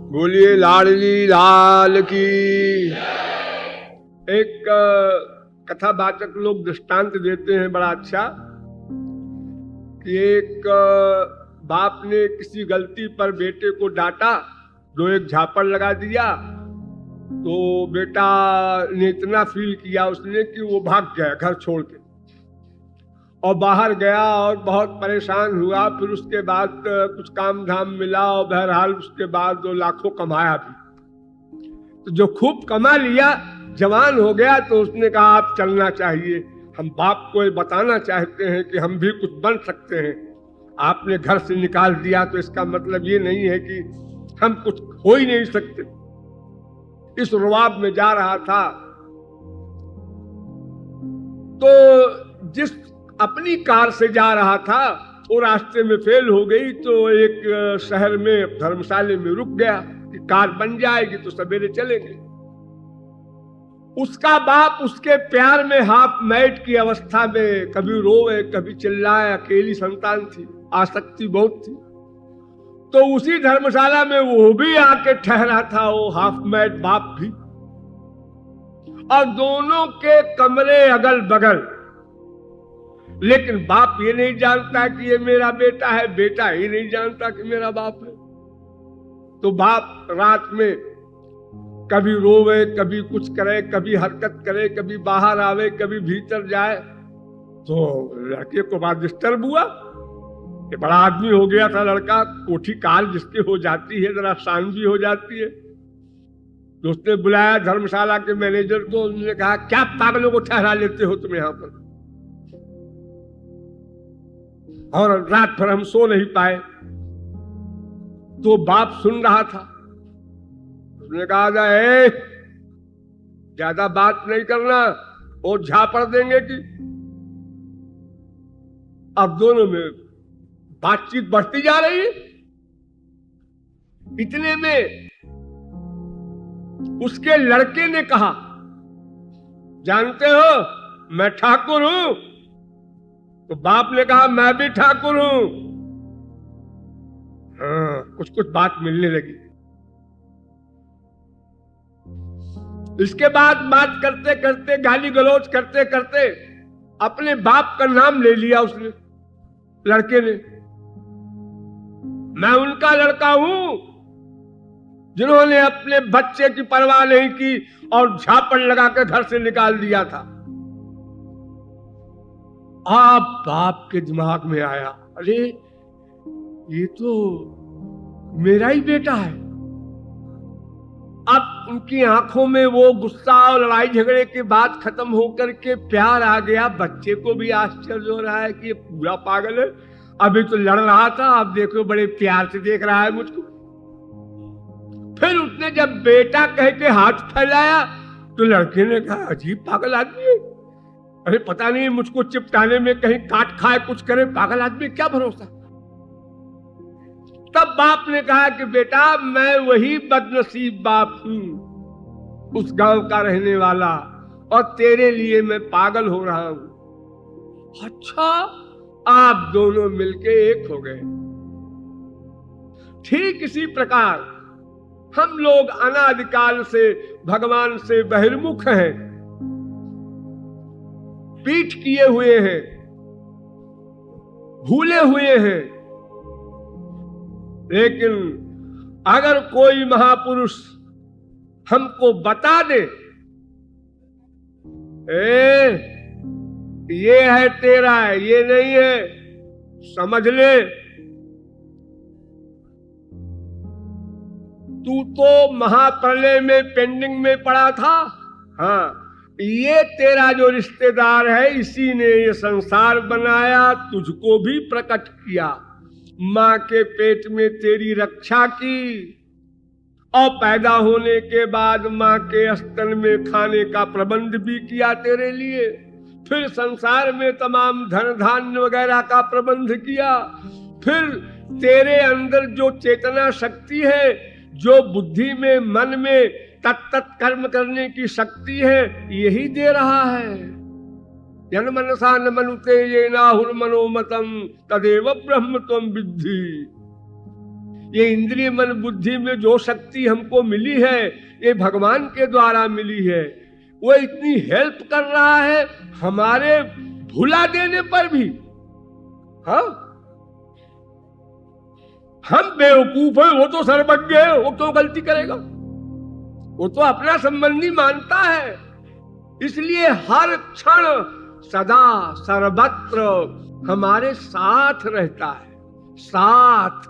बोलिए लाडली लाल की। एक कथावाचक लोग दृष्टांत देते हैं बड़ा अच्छा कि एक बाप ने किसी गलती पर बेटे को डांटा, जो एक झापड़ लगा दिया, तो बेटा ने इतना फील किया उसने कि वो भाग गया घर छोड़ के और बाहर गया और बहुत परेशान हुआ। फिर उसके बाद कुछ काम धाम मिला और बहरहाल उसके बाद 2 लाखों कमाया भी। तो जो खूब कमा लिया, जवान हो गया, तो उसने कहा आप चलना चाहिए, हम बाप को बताना चाहते हैं कि हम भी कुछ बन सकते हैं। आपने घर से निकाल दिया तो इसका मतलब ये नहीं है कि हम कुछ हो ही नहीं सकते। इस रुआब में जा रहा था तो जिस अपनी कार से जा रहा था वो रास्ते में फेल हो गई, तो एक शहर में धर्मशाले में रुक गया कि कार बन जाएगी तो सवेरे चलेंगे। उसका बाप उसके प्यार में हाफ मैट की अवस्था में कभी रोए कभी चिल्लाए, अकेली संतान थी, आसक्ति बहुत थी। तो उसी धर्मशाला में वो भी आके ठहरा था, वो हाफ मैट बाप भी, और दोनों के कमरे अगल बगल। लेकिन बाप ये नहीं जानता कि ये मेरा बेटा है, बेटा ही नहीं जानता कि मेरा बाप है। तो बाप रात में कभी रोवे कभी कुछ करे, कभी हरकत करे, कभी बाहर आवे कभी भीतर जाए। तो लड़के को बात डिस्टर्ब हुआ, ये बड़ा आदमी हो गया था लड़का, कोठी काल जिसके हो जाती है जरा शान भी हो जाती है। तो उसने बुलाया धर्मशाला के मैनेजर को, उसने कहा क्या पागलों को ठहरा लेते हो तुम यहां पर, और रात भर हम सो नहीं पाए। तो बाप सुन रहा था, उसने कहा ज्यादा बात नहीं करना, वो झापड़ देंगे कि। अब दोनों में बातचीत बढ़ती जा रही है। इतने में उसके लड़के ने कहा, जानते हो मैं ठाकुर हूं। तो बाप ने कहा मैं भी ठाकुर हूं। हाँ, कुछ कुछ बात मिलने लगी। इसके बाद बात करते करते, गाली गलौज करते करते अपने बाप का नाम ले लिया उसने, लड़के ने। मैं उनका लड़का हूं जिन्होंने अपने बच्चे की परवाह नहीं की और झापड़ लगाकर घर से निकाल दिया था। आप बाप के दिमाग में आया, अरे ये तो मेरा ही बेटा है। अब उनकी आंखों में वो गुस्सा और लड़ाई झगड़े की बात खत्म होकर के प्यार आ गया। बच्चे को भी आश्चर्य हो रहा है कि ये पूरा पागल है, अभी तो लड़ रहा था, अब देखो बड़े प्यार से देख रहा है मुझको। फिर उसने जब बेटा कह के हाथ फैलाया तो लड़के ने कहा अजीब पागल आदमी है, अरे पता नहीं मुझको चिपटाने में कहीं काट खाए कुछ करे, पागल आदमी क्या भरोसा। तब बाप ने कहा कि बेटा मैं वही बदनसीब बाप हूं, उस गांव का रहने वाला, और तेरे लिए मैं पागल हो रहा हूं। अच्छा, आप दोनों मिलके एक हो गए। ठीक इसी प्रकार हम लोग अनादिकाल से भगवान से बहिर्मुख हैं, पीठ किए हुए हैं, भूले हुए हैं। लेकिन अगर कोई महापुरुष हमको बता दे, ये है तेरा, ये नहीं है, समझ ले, तू तो महाप्रलय में पेंडिंग में पड़ा था। हाँ, ये तेरा जो रिश्तेदार है इसी ने ये संसार बनाया, तुझको भी प्रकट किया, मां के पेट में तेरी रक्षा की, और पैदा होने के बाद मां के स्तन में खाने का प्रबंध भी किया तेरे लिए, फिर संसार में तमाम धन धान्य वगैरह का प्रबंध किया, फिर तेरे अंदर जो चेतना शक्ति है, जो बुद्धि में मन में तत्त कर्म करने की शक्ति है, यही दे रहा है। जन मनसा न मनुते ये नाहुर मनोमतम तदेव ब्रह्म त्वं विद्धि। ये इंद्रिय मन बुद्धि में जो शक्ति हमको मिली है ये भगवान के द्वारा मिली है। वो इतनी हेल्प कर रहा है हमारे भुला देने पर भी। हाँ, हम बेवकूफ है, वो तो सर्वज्ञ है, वो क्यों गलती करेगा? वो तो अपना संबंधी मानता है, इसलिए हर क्षण सदा सर्वत्र हमारे साथ रहता है। साथ